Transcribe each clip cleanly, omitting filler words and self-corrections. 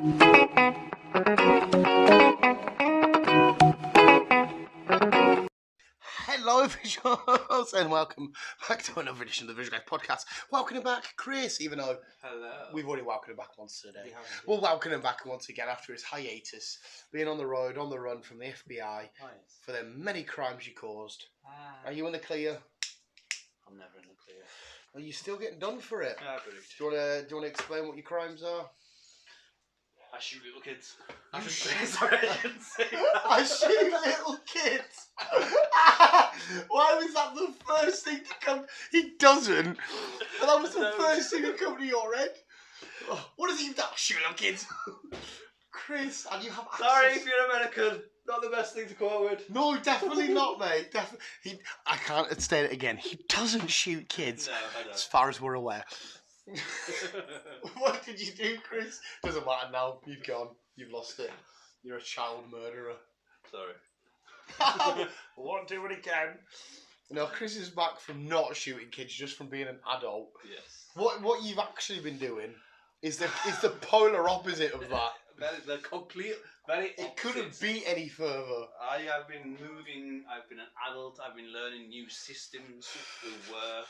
Hello, visuals, and welcome back to another edition of the Visual Guys podcast. Welcome back, Chris, even though we've already welcomed him back once today. We'll welcome him back once again after his hiatus, being on the road, on the run from the FBI for the many crimes you caused. Are you in the clear? I'm never in the clear. Are you still getting done for it? Yeah, brilliant. Do you want to explain what your crimes are? I shoot little kids. I shouldn't say that. I shoot little kids. Why was that the first thing to come? He doesn't. But that was the first thing to come to your head. Oh, what does he do? Shoot little kids. Chris, and you have access. Sorry if you're American. Not the best thing to come up with. No, definitely not, mate. Definitely. I can't state it again. He doesn't shoot kids. No, I don't. As far as we're aware. What did you do, Chris? Doesn't matter now. You've gone. You've lost it. You're a child murderer. Sorry. Won't do it again. No, Chris is back from not shooting kids, just from being an adult. Yes. What you've actually been doing is the polar opposite of that. The complete, very It opposite. couldn't be any further. I have been moving. I've been an adult. I've been learning new systems of work.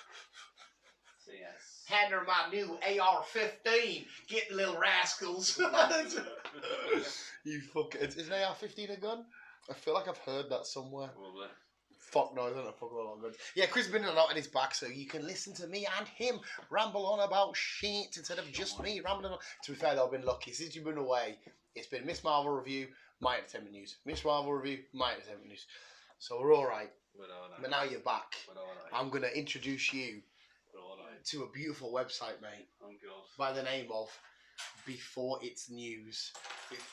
So yes. Hand her my new AR-15. Get the little rascals. You fuck it. Is an AR-15 a gun? I feel like I've heard that somewhere. Probably. Fuck no, I don't know fuck about guns. Yeah, Chris has been in and out on his back, so you can listen to me and him ramble on about shit instead of just me rambling on. To be fair, though, I've been lucky. Since you've been away, it's been Miss Marvel review, my entertainment news. Miss Marvel review, my entertainment news. So we're alright. But now you're back. I'm going to introduce you to a beautiful website, mate, by the name of Before It's News.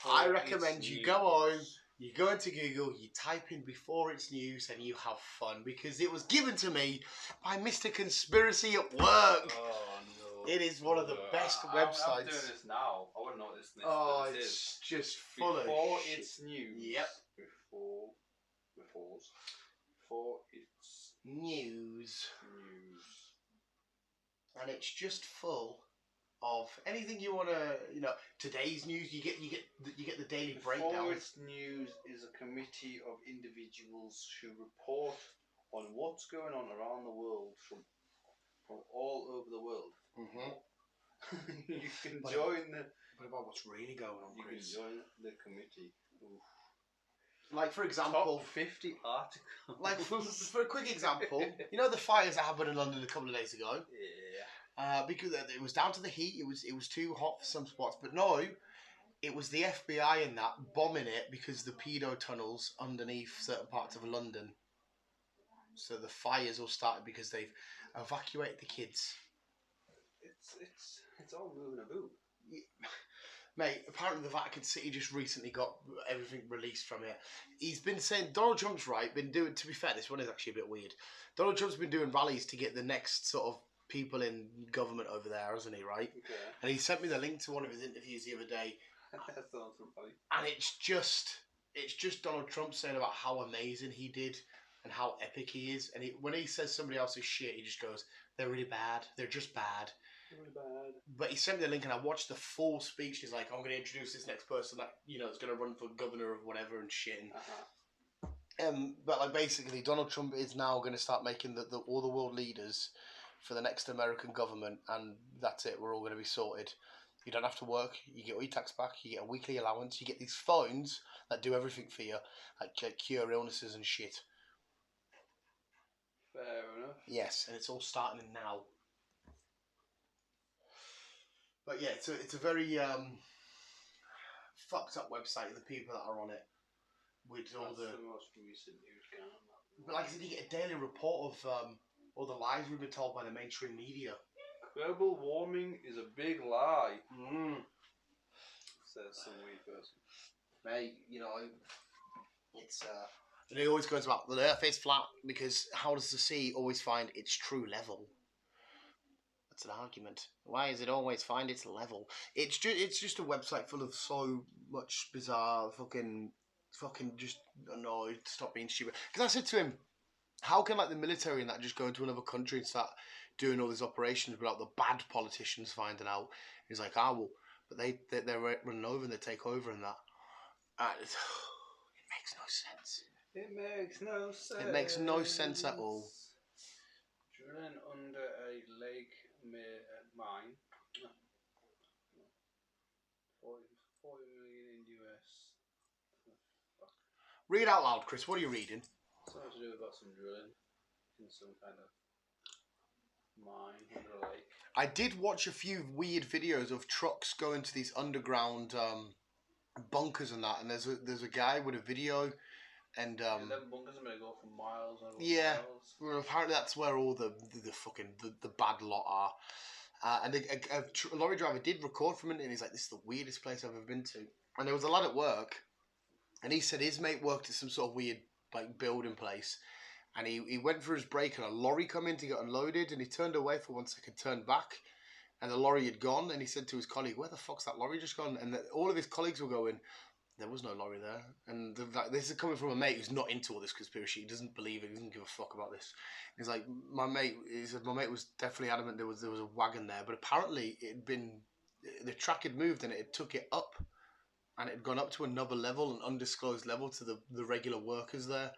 I recommend you go on, you go into Google, you type in Before It's News, and you have fun, because it was given to me by Mr. Conspiracy at Work. Oh no! It is one of the best websites. I'm doing this now. I want to know what this is. Oh, it's just full of Before shit. It's News. Yep. Before It's News. News. And it's just full of anything you want to, today's news. You get the daily breakdown. Before It's News is a committee of individuals who report on what's going on around the world from all over the world. Mm-hmm. You can join the. What about what's really going on, You Chris? can join the committee. Oof. Like, for example, Top 50 articles. like for a quick example, the fires that happened in London a couple of days ago. Yeah. Because it was down to the heat. It was too hot for some spots, but no, it was the FBI and that bombing it because the pedo tunnels underneath certain parts of London. So the fires all started because they've evacuated the kids. It's all moving about. Mate, apparently the Vatican City just recently got everything released from it. He's been saying, Donald Trump's right, to be fair, this one is actually a bit weird. Donald Trump's been doing rallies to get the next sort of people in government over there, hasn't he, right? Okay. And he sent me the link to one of his interviews the other day. That sounds so funny. And it's just Donald Trump saying about how amazing he did and how epic he is. And when he says somebody else's shit, he just goes, they're really bad. They're just bad. Really bad. But he sent me the link and I watched the full speech. He's like, I'm going to introduce this next person that, is going to run for governor of whatever and shit. But like basically, Donald Trump is now going to start making all the world leaders for the next American government, and that's it. We're all going to be sorted. You don't have to work. You get all your tax back. You get a weekly allowance. You get these phones that do everything for you, like cure illnesses and shit. Fair enough. Yes, and it's all starting now. But yeah, it's a very fucked up website. The people that are on it with all That's the most recent news going on. But like I said, you get a daily report of all the lies we've been told by the mainstream media. Global warming is a big lie, says some weird person. Mate, it's and it always goes about the Earth is flat because how does the sea always find its true level? That's an argument. Why does it always find its level? It's just a website full of so much bizarre fucking just annoyed. Stop being stupid. Because I said to him, how can like the military and that just go into another country and start doing all these operations without the bad politicians finding out? He's like, well, but they're running over and they take over and that. It makes no sense. It makes no sense. It makes no sense at all. Drilling under a lake mine. 40 million in US. Read out loud, Chris. What are you reading? Something to do about some drilling in some kind of mine under a lake. I did watch a few weird videos of trucks going to these underground bunkers and that, and there's a guy with a video, and them bunkers are gonna go for miles and miles. Well, apparently that's where all the fucking the bad lot are. And a lorry driver did record from it, and he's like, "This is the weirdest place I've ever been to." And there was a lad at work, and he said his mate worked at some sort of weird like building place, and he went for his break, and a lorry come in to get unloaded, and he turned away for 1 second, turned back, and the lorry had gone, and he said to his colleague, "Where the fuck's that lorry just gone?" And all of his colleagues were going, "There was no lorry there." And this is coming from a mate who's not into all this conspiracy. He doesn't believe it. He doesn't give a fuck about this. He's like, he said my mate was definitely adamant there was a wagon there, but apparently the track had moved and it took it up, and it had gone up to another level, an undisclosed level to the regular workers there.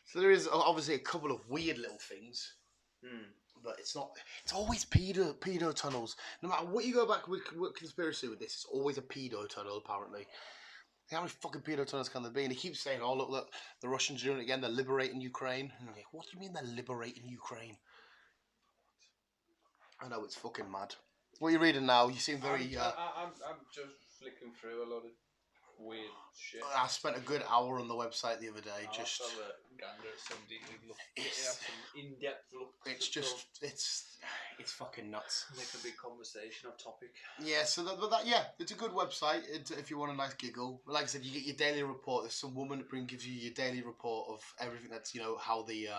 So there is obviously a couple of weird little things. But it's not. It's always pedo tunnels. No matter what you go back with conspiracy with this, it's always a pedo tunnel apparently. How many fucking pedo tunnels can there be? And he keeps saying, "Oh look, the Russians are doing it again. They're liberating Ukraine." And I'm like, "What do you mean they're liberating Ukraine?" I know, it's fucking mad. What are you reading now? You seem very. I'm just flicking through a lot of weird shit. I spent a good hour on the website the other day. I'll just have a gander at some look. Some in-depth look. It's just it's fucking nuts. Make a big conversation or topic. Yeah, so it's a good website if you want a nice giggle. Like I said, you get your daily report. There's some woman that gives you your daily report of everything that's how the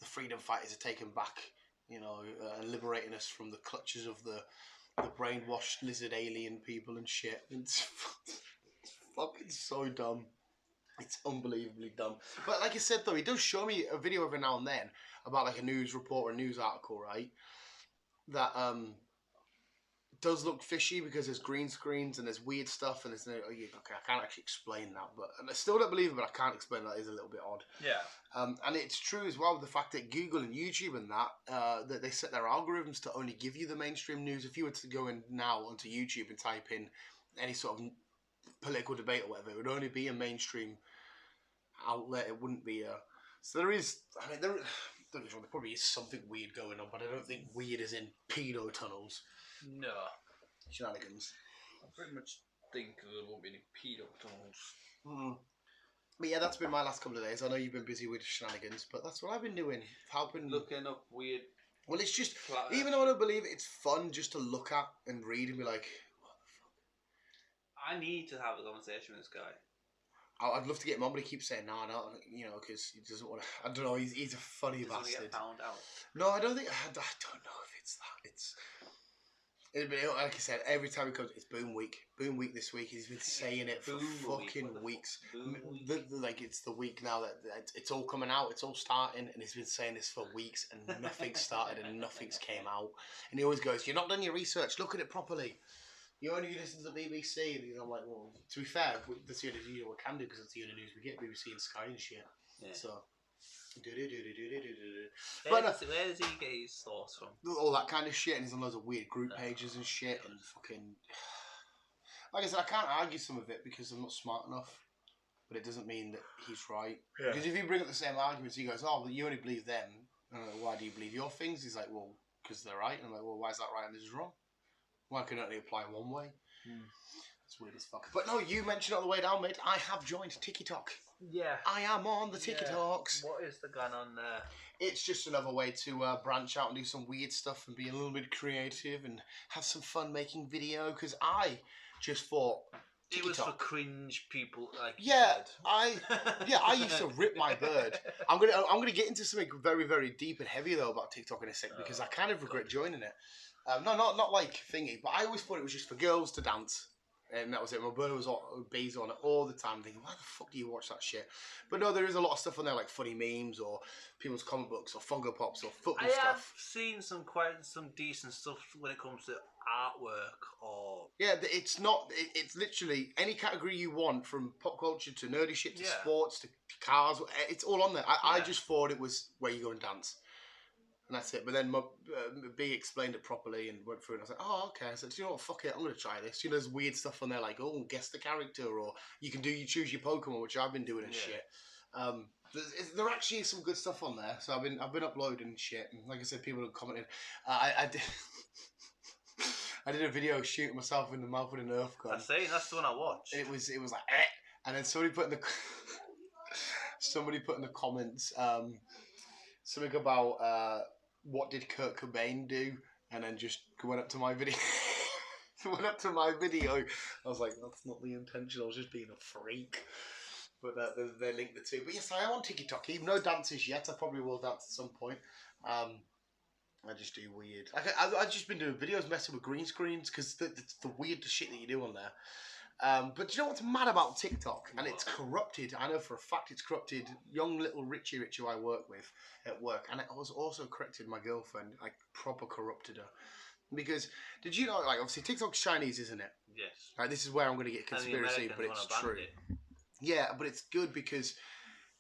freedom fighters are taken back, and liberating us from the clutches of the brainwashed lizard alien people and shit. It's fucking so dumb. It's unbelievably dumb. But like I said though, he does show me a video every now and then about like a news report or a news article, right? That does look fishy because there's green screens and there's weird stuff and there's okay, I can't actually explain that, but and I still don't believe it, but I can't explain that. It is a little bit odd. Yeah. And it's true as well with the fact that Google and YouTube and that they set their algorithms to only give you the mainstream news. If you were to go in now onto YouTube and type in any sort of political debate or whatever, it would only be a mainstream outlet. It wouldn't be a. So there is. I mean, there probably is something weird going on, but I don't think weird is in pedo tunnels. No. Shenanigans. I pretty much think there won't be any pedo tunnels. But yeah, that's been my last couple of days. I know you've been busy with shenanigans, but that's what I've been doing. Helping. Looking up weird. Well, it's just even though I don't believe it, it's fun just to look at and read and be like, what the fuck. I need to have a conversation with this guy. I'd love to get him on, but he keeps saying no, because he doesn't want to. I don't know. He's a funny bastard. Get found out. No, I don't think. I don't know if it's that. Like I said, every time he comes, it's Boom Week. Boom Week this week. He's been saying it for fucking weeks. Like it's the week now that it's all coming out. It's all starting, and he's been saying this for weeks, and nothing's started, and nothing's came out. And he always goes, "You're not done your research. Look at it properly. You only listen to the BBC." And I'm like, well, to be fair, that's the only news we can do because it's the only news we get. BBC and Sky and shit. Yeah. So. Where does he get his thoughts from? All that kind of shit, and he's on loads of weird group pages and shit, and fucking. Like I said, I can't argue some of it because I'm not smart enough, but it doesn't mean that he's right. Yeah. Because if you bring up the same arguments, he goes, "Oh, well, you only believe them. Why do you believe your things?" He's like, "Well, because they're right." And I'm like, "Well, why is that right and this is wrong? Why can it only apply one way?" It's weird as fuck. But no, you mentioned on the way down, mate. I have joined TikTok. Yeah. I am on the TikToks. What is the gun on there? It's just another way to branch out and do some weird stuff and be a little bit creative and have some fun making video. Because I just thought TikTok. It was for cringe people like I used to rip my bird. I'm gonna get into something very, very deep and heavy though about TikTok in a second because I kind of regret joining it. No, not like thingy, but I always thought it was just for girls to dance. and that was it. My brother was based on it all the time, thinking, why the fuck do you watch that shit? But no, there is a lot of stuff on there, like funny memes or people's comic books or Funko Pops or football I stuff. have seen some decent stuff when it comes to artwork or Yeah, it's not. It's literally any category you want, from pop culture to nerdy shit to Yeah. sports to cars. It's all on there. I Yeah. just thought it was where you go and dance, and that's it. But then B explained it properly and went through it. And I was like, oh, okay. I said, do you know what? Fuck it. I'm gonna try this. You know, there's weird stuff on there like, oh, guess the character, or you choose your Pokemon, which I've been doing and shit. There actually is some good stuff on there. So I've been uploading shit, and like I said, people have commented. I did. I did a video shooting myself in the mouth with a Nerf gun. I see, that's the one I watched. It was like, and then somebody put in the comments something about what did Kurt Cobain do, and then just went up to my video. I was like, that's not the intention. I was just being a freak. But they linked the two. But yes, I am on TikTok. Even no dances yet. I probably will dance at some point. I just do weird. I've just been doing videos messing with green screens because the weird shit that you do on there. But do you know what's mad about TikTok? And it's corrupted. I know for a fact it's corrupted young little Richie who I work with at work. And it was also corrupted my girlfriend. Like, proper corrupted her. Because, did you know, like, obviously TikTok's Chinese, isn't it? Yes. Like, this is where I'm going to get conspiracy, but it's true. Yeah, but it's good because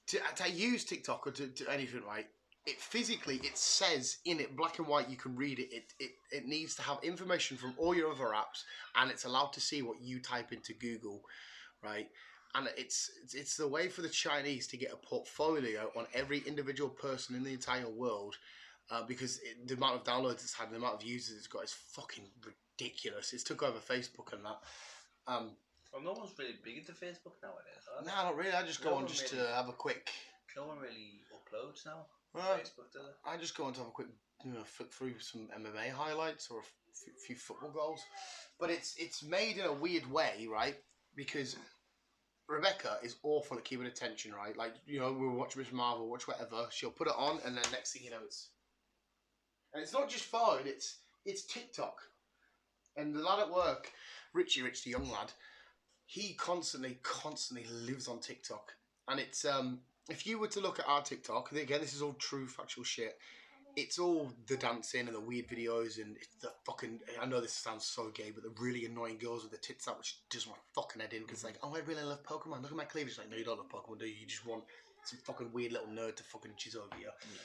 to use TikTok or to anything, right? It physically, it says in it, black and white, you can read it. It needs to have information from all your other apps, and it's allowed to see what you type into Google, right? And it's the way for the Chinese to get a portfolio on every individual person in the entire world, because the amount of downloads it's had, the amount of users it's got is fucking ridiculous. It's took over Facebook and that. Well, no one's really big into Facebook nowadays, are they? No, not really. I just go on just to have a quick... No one really uploads now. Well, Facebook, do they? I just go on to have a quick, flick through some MMA highlights or a few football goals. But it's made in a weird way, right? Because Rebecca is awful at keeping attention, right? Like, we'll watch Miss Marvel, watch whatever. She'll put it on, and then next thing you know, it's... And it's not just phone, it's TikTok. And the lad at work, Richie, the young lad, he constantly lives on TikTok. And it's... if you were to look at our TikTok, and again, this is all true, factual shit, it's all the dancing and the weird videos and the fucking... I know this sounds so gay, but the really annoying girls with the tits out, which does my fucking head in, because like, oh, I really love Pokemon. Look at my cleavage. Like, no, you don't love Pokemon, do you? You just want some fucking weird little nerd to fucking jizz over you. Yeah.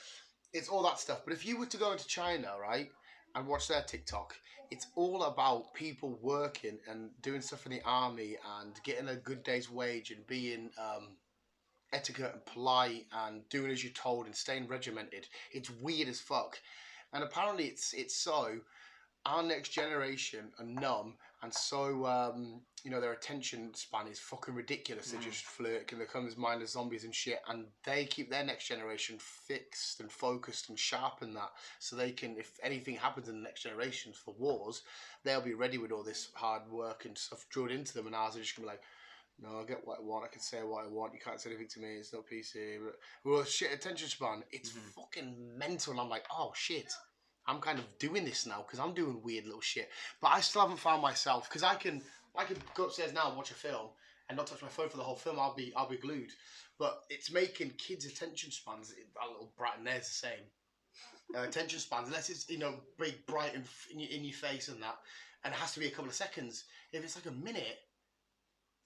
It's all that stuff. But if you were to go into China, right, and watch their TikTok, it's all about people working and doing stuff in the army and getting a good day's wage and being... etiquette and polite and doing as you're told and staying regimented. It's weird as fuck. And apparently it's so our next generation are numb, and so their attention span is fucking ridiculous. They just flirt and they come as mindless zombies and shit, and they keep their next generation fixed and focused and sharp in that, so they can, if anything happens in the next generations for wars, they'll be ready with all this hard work and stuff drilled into them, and ours are just gonna be like, no, I get what I want. I can say what I want. You can't say anything to me. It's not PC. But, well, shit, attention span. It's fucking mental. And I'm like, oh, shit. I'm kind of doing this now because I'm doing weird little shit. But I still haven't found myself, because I can go upstairs now and watch a film and not touch my phone for the whole film. I'll be glued. But it's making kids' attention spans, our little brat and theirs the same. Attention spans, unless it's, big, bright in your face and that. And it has to be a couple of seconds. If it's like a minute...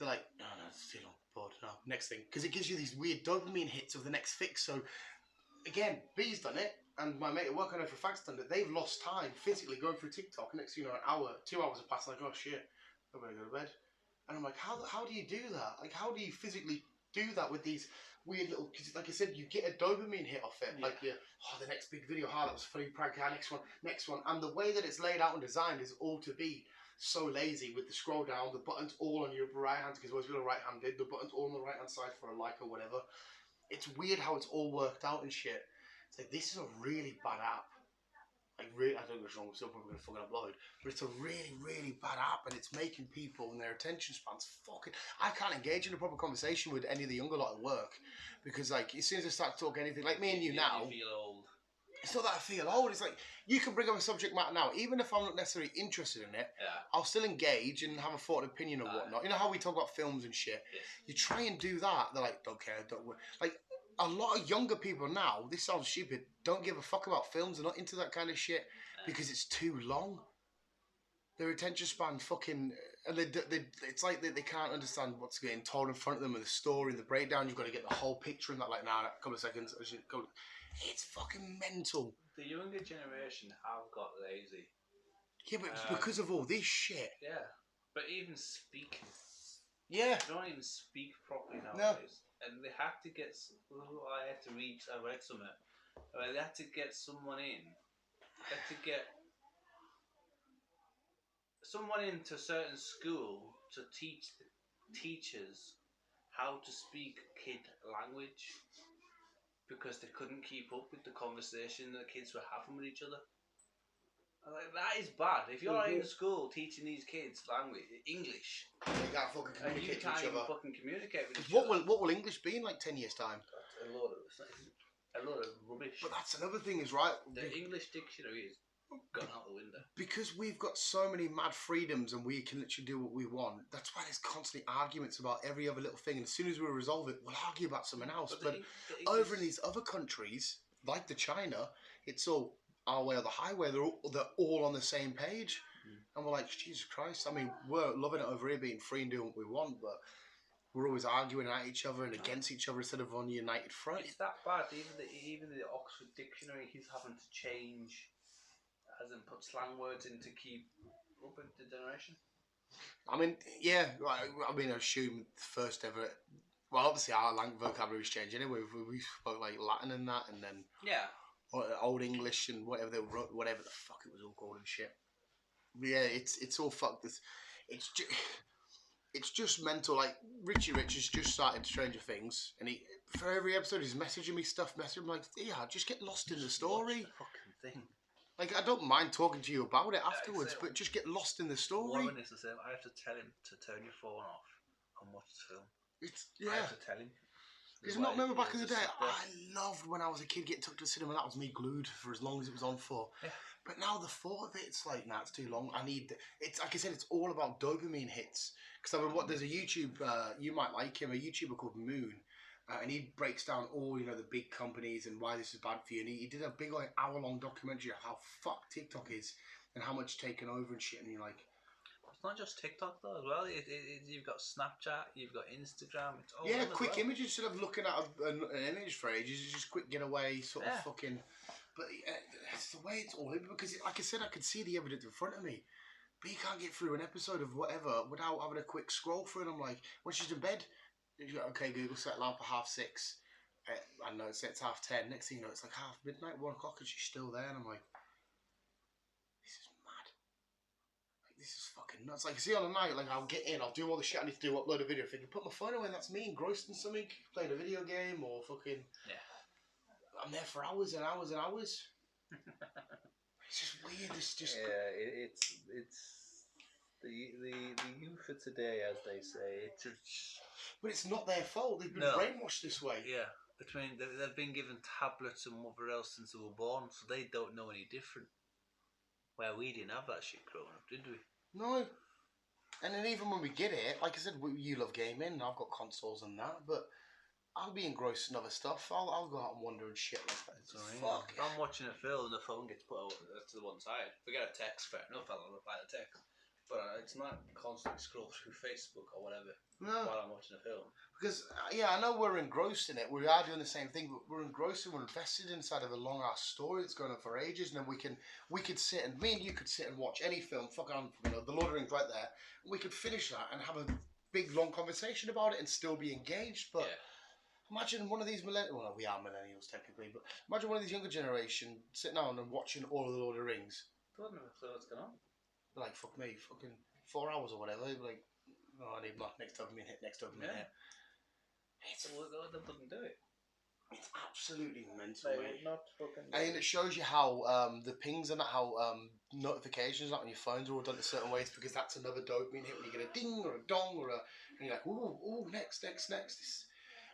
They're like, no, it's too long. Bored. No, next thing. Because it gives you these weird dopamine hits of the next fix. So, again, B's done it, and my mate at work, I know for a fact, done it. They've lost time physically going through TikTok. Next thing you know, an hour, 2 hours have passed, like, oh shit, I better go to bed. And I'm like, how do you do that? Like, how do you physically do that with these weird little... Because, like I said, you get a dopamine hit off it. Yeah. Like, the next big video, that was funny, prank, next one. And the way that it's laid out and designed is all to be so lazy with the scroll down, the buttons all on your right hand, because most people are right-handed, the buttons all on the right-hand side for a like or whatever. It's weird how it's all worked out and shit. It's like, this is a really bad app. Like, really, I don't know what's wrong, I'm still probably going to fucking upload, but it's a really, really bad app, and it's making people and their attention spans fucking... I can't engage in a proper conversation with any of the younger lot at work, because, like, as soon as I start talking anything, like me and you now... You feel old. It's not that I feel old. It's like you can bring up a subject matter now, even if I'm not necessarily interested in it. Yeah. I'll still engage and have a thought and opinion or Aye. whatnot. You know how we talk about films and shit. Yes. You try and do that, they're like, don't care, don't worry. Like a lot of younger people now, this sounds stupid, don't give a fuck about films. They're not into that kind of shit because it's too long. Their attention span fucking, and it's like they can't understand what's getting told in front of them and the story and the breakdown. You've got to get the whole picture in that, like, now, a couple of seconds. It's fucking mental. The younger generation have got lazy. Yeah, but it's because of all this shit. Yeah. But even speaking. Yeah. They don't even speak properly nowadays. And they have to get. I had to read. I read something. They had to get someone in. They had to get someone into a certain school to teach the teachers how to speak kid language because they couldn't keep up with the conversation that kids were having with each other. Like, that is bad. If you're in school teaching these kids language, English, They can't fucking and you communicate to can't each even other. fucking communicate with each What other. will English be in like 10 years' time? A lot of rubbish. But that's another thing, is right. The English dictionary is gone out the window. Because we've got so many mad freedoms and we can literally do what we want. That's why there's constantly arguments about every other little thing. And as soon as we resolve it, we'll argue about something else. But the over in these other countries, like the China, it's all our way or the highway. They're all on the same page. And we're like, Jesus Christ. I mean, we're loving it over here, being free and doing what we want, but we're always arguing at each other and against each other instead of on a united front. It's that bad. Even the Oxford Dictionary, he's having to change, as in put slang words in to keep up with the generation. I mean, yeah. I mean, I assume the first ever. Well, obviously our vocabulary's changed anyway. We spoke like Latin and that, and then Old English and whatever the fuck it was all called and shit. But yeah, it's all fucked. It's just mental. Like Richie Rich has just started Stranger Things, and for every episode he's messaging me stuff. Messaging me like, yeah, just get lost in the story. Watch the fucking thing. Like, I don't mind talking to you about it afterwards, but just get lost in the story. Warren is the same. I have to tell him to turn your phone off and watch the film. I have to tell him. Because I remember back in the day, I loved when I was a kid getting took to the cinema. That was me glued for as long as it was on for. Yeah. But now the thought of it, it's like, nah, it's too long. It's like I said, it's all about dopamine hits. Because there's a YouTube, you might like him, a YouTuber called Moon. And he breaks down all, the big companies and why this is bad for you. And he did a big, like, hour-long documentary of how fucked TikTok is and how much it's taken over and shit. And you're like... It's not just TikTok, though, as well. You've got Snapchat, you've got Instagram. It's all quick images. Instead of looking at an image for ages, it's just quick getaway sort of fucking... But it's the way it's all in, because, like I said, I could see the evidence in front of me. But you can't get through an episode of whatever without having a quick scroll through. And I'm like, when she's in bed... Okay, Google, set alarm for 6:30. I know it's 10:30. Next thing you know, it's like midnight, 1 o'clock, and she's still there. And I'm like, this is mad. Like, this is fucking nuts. Like, see, on a night, like, I'll get in, I'll do all the shit I need to do, upload a video, thinking, put my phone away, and that's me engrossed in something, playing a video game, or fucking... Yeah. I'm there for hours and hours and hours. It's just weird. It's just... Yeah, it's the youth of today, as they say. It's just... But it's not their fault. They've been brainwashed this way. Yeah. They've been given tablets and whatever else since they were born, so they don't know any different. Well, we didn't have that shit growing up, did we? No. And then even when we get it, like I said, you love gaming, and I've got consoles and that, but I'll be engrossed in other stuff. I'll go out and wander and shit like that. Fuck. If I'm watching a film and the phone gets put over to the one side, forget a text, fair enough, I'll reply to text. But it's not constantly scroll through Facebook or whatever while I'm watching a film. Because, I know we're engrossed in it. We are doing the same thing, but we're engrossed and we're invested inside of a long-ass story that's going on for ages. And then we could sit, and me and you could sit and watch any film, The Lord of the Rings right there. And we could finish that and have a big, long conversation about it and still be engaged. But imagine one of these millennials, well, we are millennials technically, but imagine one of these younger generation sitting down and watching all of The Lord of the Rings. I don't know what's going on. Like, fuck me, fucking 4 hours or whatever. Like, I need my next dopamine hit, next dopamine hit. That doesn't do it. It's absolutely mental, mate. Not fucking... And it shows you how the pings and how notifications on your phones are all done a certain ways, because that's another dopamine hit when you get a ding or a dong or and you're like, ooh, next.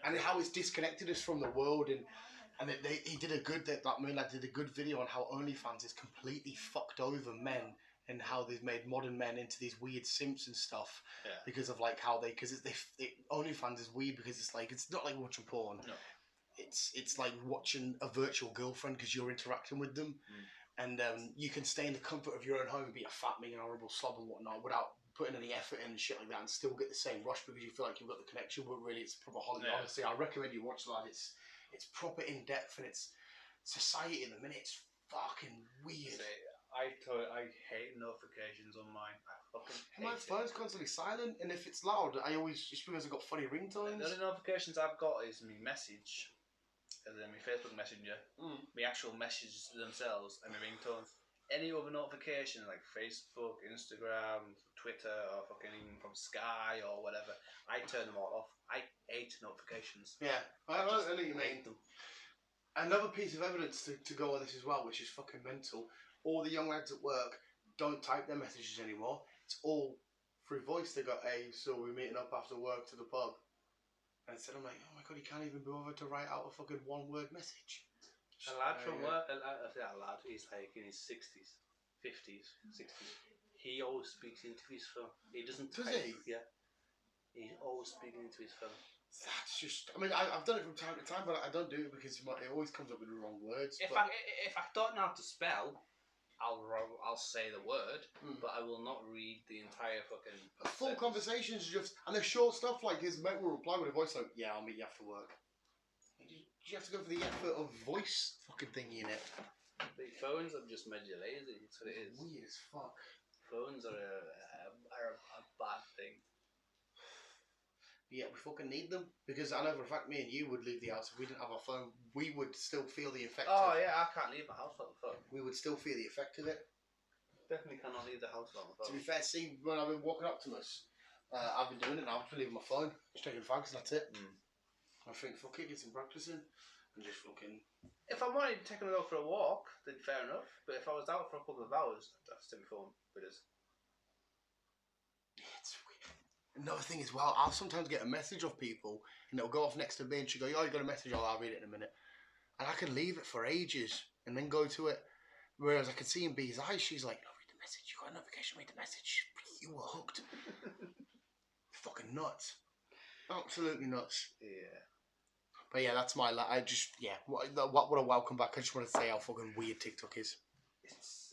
And how it's disconnected us from the world, and And he did a good that Moonlight did a good video on how OnlyFans is completely fucked over men and how they've made modern men into these weird simps and stuff because of like how because OnlyFans is weird because it's not like watching porn. No. It's like watching a virtual girlfriend because you're interacting with them, and you can stay in the comfort of your own home and be a fat, mean, horrible slob and whatnot without putting any effort in and shit like that, and still get the same rush because you feel like you've got the connection. But really, it's a proper holiday. Yeah. Honestly, I recommend you watch that. It's proper in depth, and it's society in the minute. It's fucking weird. I hate notifications on mine. I fucking hate My phone's constantly silent, and if it's loud, I always just because I've got funny ringtones. The only notifications I've got is my message, and then my Facebook Messenger, my actual messages themselves, and my ringtones. Any other notification like Facebook, Instagram, Twitter, or fucking even from Sky or whatever, I turn them all off. I hate notifications. Yeah, I know what you hate mean. them. Another piece of evidence to go on this as well, which is fucking mental. All the young lads at work don't type their messages anymore. It's all through voice. They go, "Hey, so we're meeting up after work to the pub." And instead I'm like, oh my god, you can't even bother to write out a fucking one-word message. A lad from work, a lad, he's like in his 60s, 50s, 60s. He always speaks into his phone. He doesn't Does type. he? Yeah. He's always speaking into his phone. That's just... I mean, I've done it from time to time, but I don't do it because it always comes up with the wrong words. If I don't know how to spell, I'll say the word, but I will not read the entire fucking... Full conversations just... And they're short stuff like his mate will reply with a voice like, "Yeah, I'll meet you after work." You have to go for the effort of voice fucking thingy in it. The phones have just made you lazy. That's what it is. Weird as fuck. Phones are a bad thing. Yeah, we fucking need them. Because I know for a fact me and you would leave the house if we didn't have our phone. We would still feel the effect Oh, of... yeah, I can't leave the house without the phone. We would still feel the effect of it. Definitely cannot leave the house without the To phone. be fair, see, when I've been walking Optimus, I've been doing it now. I've been leaving my phone. Just taking fags, that's it. I think, fuck it, get some practice in. And just fucking... If I wanted to take him out for a walk, then fair enough. But if I was out for a couple of hours, I'd have to take my phone with us. Yeah, it's weird. Another thing as well, I'll sometimes get a message off people and it'll go off next to me and she'll go, "Oh, you got a message? I'll read it in a minute." And I can leave it for ages and then go to it. Whereas I could see in B's eyes, she's like, "No, read the message. You got a notification, read the message." You were hooked. Fucking nuts. Absolutely nuts. Yeah. But yeah, that's my... I just... Yeah. What a welcome back. I just want to say how fucking weird TikTok is.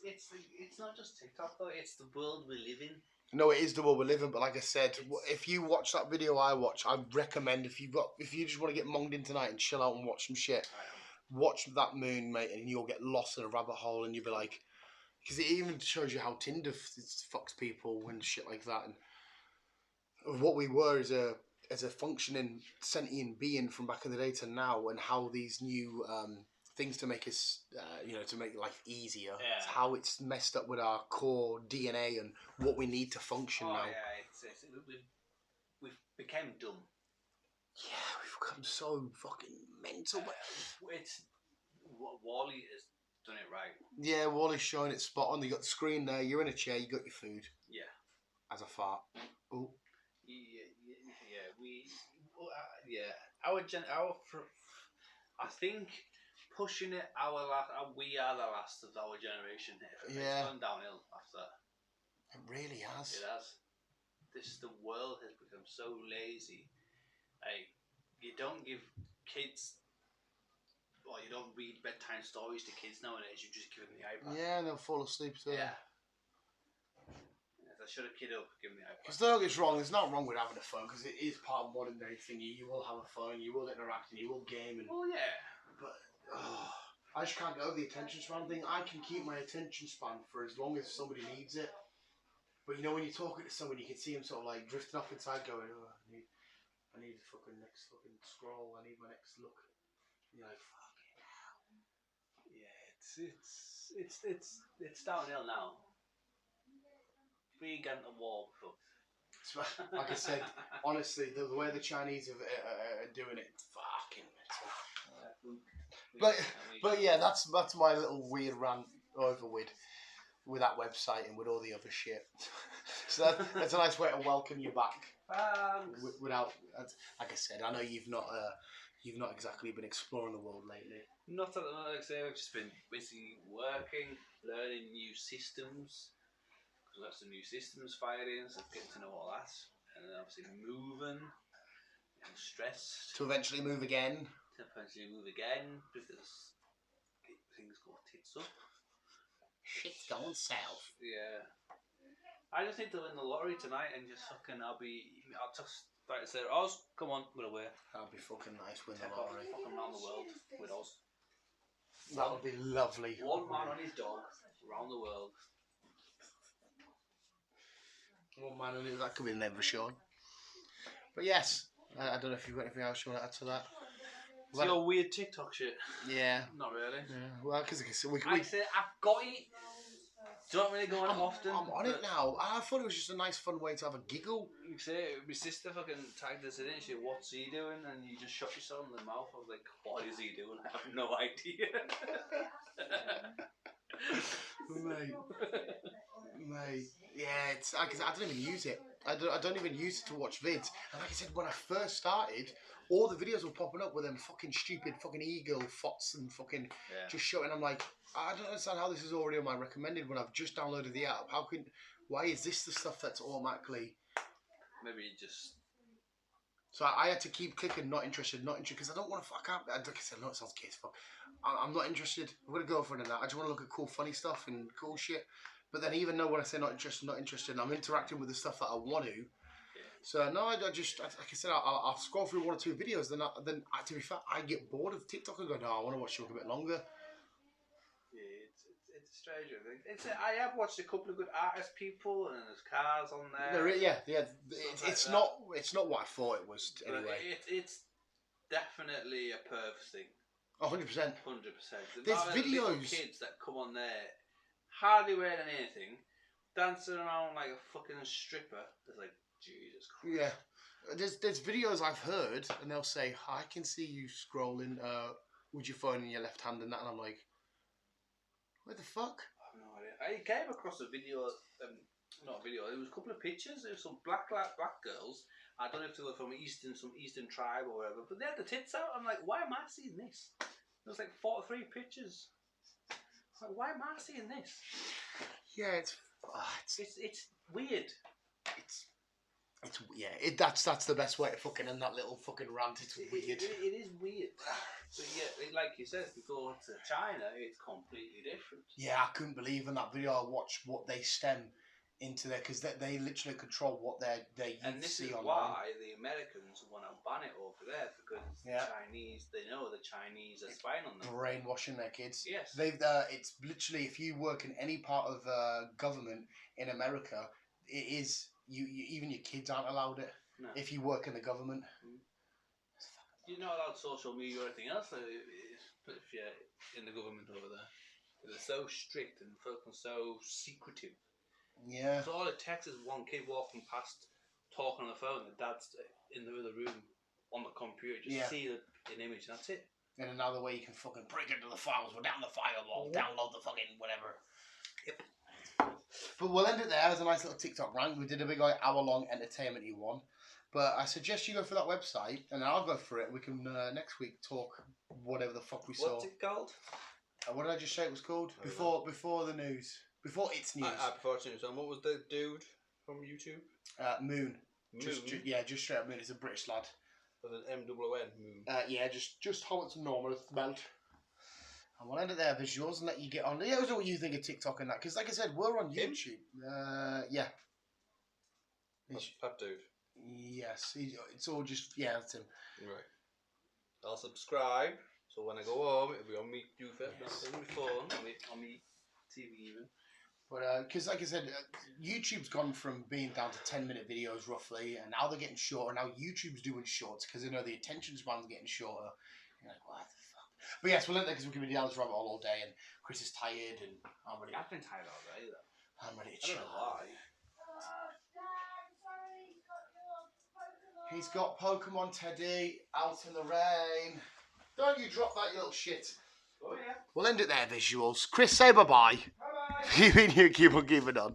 It's not just TikTok though. It's the world we live in. No, it is the world we live in. But like I said, if you watch that video I watch, I recommend if you just want to get monged in tonight and chill out and watch some shit, watch that moon, mate, and you'll get lost in a rabbit hole and you'll be like... Because it even shows you how Tinder fucks people and shit like that. And what we were as a functioning sentient being from back in the day to now, and how these new things to make us, to make life easier. Yeah. It's how it's messed up with our core DNA and what we need to function now. Yeah, we've become dumb. Yeah, we've become so fucking mental. But It's Wally has done it right. yeah, Wally's showing it spot on. You got the screen there. You're in a chair. You got your food. Yeah. As a fart. Oh. I think pushing it, we are the last of our generation. It's gone downhill after that. It really has. It has. The world has become so lazy. Like, you don't give kids, or you don't read bedtime stories to kids nowadays. You just give them the iPad. Yeah, and they'll fall asleep too. Yeah. If I shut a kid up, give them the iPad. Because don't get us wrong, there's nothing wrong with having a phone, because it is part of modern day thingy. You will have a phone, you will interact, and you will game. And well, yeah. But I just can't get over the attention span thing. I can keep my attention span for as long as somebody needs it. But you know, when you're talking to someone, you can see them sort of like drifting off inside, going, "Oh, I need the fucking next fucking scroll. I need my next look." And you're like, "Fucking hell." Yeah, it's downhill now. We get a war before. Like I said, honestly, the way the Chinese are doing it, fucking mental. But yeah, that's my little weird rant over with that website and with all the other shit. So that's a nice way to welcome you back. Thanks. Without, like I said, I know you've not you've not exactly been exploring the world lately. Not at the moment, like I say, I've just been busy working, learning new systems. We've got some new systems firing, so getting to know all that. And then obviously moving, I'm stressed To eventually move again. to eventually move again because things go tits up. Shit's going south. Yeah. I just need to win the lottery tonight and just fucking, I'll just like to say, Oz, come on, we're away. That'd be fucking nice, win the Take off lottery. fucking around the world with Oz. That would be lovely. One man on his dog around the world. One man on it, that could be the name of a show. But yes, I don't know if you've got anything else you want to add to that. It's your weird TikTok shit. Yeah. Not really. Yeah. Well, because we I say I've got it. Don't really go on it often. I'm on it now. I thought it was just a nice, fun way to have a giggle. You say my sister fucking tagged us in it. She said, "What's he doing?" And you just shot yourself in the mouth. I was like, "What is he doing?" I have no idea. Mate, yeah, it's I don't even use it. I don't even use it to watch vids. And like I said, when I first started, all the videos were popping up with them fucking stupid fucking eagle fots and fucking just showing. I'm like, I don't understand how this is already on my recommended when I've just downloaded the app. Why is this the stuff that's automatically? Maybe just. So I had to keep clicking not interested, because I don't want to. Like I said, no, it sounds case fuck. I'm not interested. I'm gonna go for it in that. I just want to look at cool, funny stuff and cool shit. But then even though when I say not interested, I'm interacting with the stuff that I want to. So no, I just like I said, I'll scroll through one or two videos. Then to be fair, I get bored of TikTok and go, no, I want to watch something a bit longer. Yeah, it's a strange thing. I have watched a couple of good artist people, and there's cars on there. It's not what I thought it was anyway. It's definitely a perv thing. 100%. 100%. There's videos Kids that come on there, hardly wearing anything, dancing around like a fucking stripper. It's like, Jesus Christ. Yeah. There's videos I've heard, and they'll say, I can see you scrolling with your phone in your left hand and that, and I'm like, what the fuck? I have no idea. I came across a video, not a video, it was a couple of pictures. There was some black girls. I don't know if they were from some Eastern tribe or whatever, but they had the tits out. I'm like, why am I seeing this? There was like 43 pictures. I'm like, why am I seeing this? Yeah, it's weird. That's the best way to fucking end that little fucking rant. It's weird. It is weird. But yeah, like you said, if you go to China, it's completely different. Yeah, I couldn't believe in that video I watched what they stem into there, because they literally control what they and this see is online. why the Americans want to ban it over there, because the Chinese, they know the Chinese are spying on them. Brainwashing their kids. Yes. It's literally, if you work in any part of government in America, it is you even your kids aren't allowed it. No. If you work in the government. You're not allowed social media or anything else if you're in the government over there. They're so strict and fucking so secretive. Yeah. So all it takes is one kid walking past, talking on the phone, and dad's in the other room on the computer, just see an image, and that's it. And another way you can fucking break into the files, go down the firewall, download the fucking whatever. Yep. But we'll end it there as a nice little TikTok rant. We did a big hour-long entertainment-y one. But I suggest you go for that website, and I'll go for it. We can next week talk whatever the fuck we saw. What's it called? What did I just say it was called? Before the news. Before it's news. Before it's news. And what was the dude from YouTube? Moon. Just straight up Moon. He's a British lad. With an M-O-O-N, Moon. Just how it's normal it's spelled. And we'll end it there, visuals, and let you get on. Yeah, what you think of TikTok and that, because like I said, we're on YouTube. Yeah. That dude. Yes, it's all just that's him. Right. I'll subscribe, so when I go home, it'll be on me not on my phone, on me TV even. But because like I said, YouTube's gone from being down to 10-minute videos roughly, and now they're getting shorter. Now YouTube's doing shorts because they know the attention span's getting shorter. You're like, what the fuck? But yes, we'll end there because we can be down this rabbit hole all day, and Chris is tired, and I'm ready. I've been tired all day though. I'm ready to chill. I don't know why. He's got Pokemon Teddy out in the rain. Don't you drop that, you little shit. Oh yeah. We'll end it there, visuals. Chris, say bye-bye. Bye-bye. You mean you keep on keeping on.